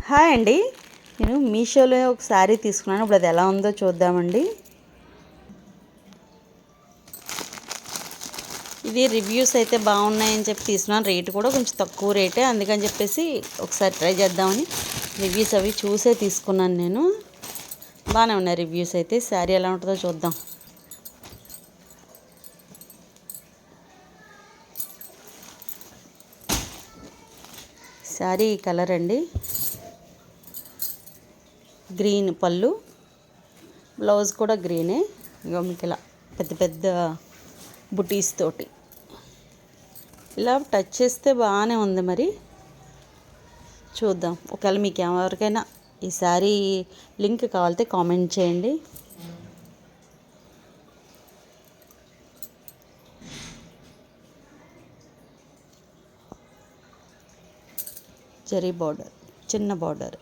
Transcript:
Hi అండి. నేను మీషోలో ఒక శారీ తీసుకున్నాను. ఇప్పుడు అది ఎలా ఉందో చూద్దామండి. ఇది రివ్యూస్ అయితే బాగున్నాయని చెప్పి తీసుకున్నాను. రేటు కూడా కొంచెం తక్కువ రేటే, అందుకని చెప్పేసి ఒకసారి ట్రై చేద్దామని రివ్యూస్ అవి చూసే తీసుకున్నాను నేను. బాగానే ఉన్నాయి రివ్యూస్ అయితే. శారీ ఎలా ఉంటుందో చూద్దాం. శారీ కలర్ అండి గ్రీన్, పళ్ళు బ్లౌజ్ కూడా గ్రీనే. ఇగో మీకు ఇలా పెద్ద పెద్ద బుటీస్ తోటి ఇలా టచ్ చేస్తే బాగానే ఉంది. మరి చూద్దాం. ఒకవేళ మీకు ఎవరికైనా ఈ శారీ లింక్ కావాలితే కామెంట్ చేయండి. జరీ బార్డర్, చిన్న బార్డర్.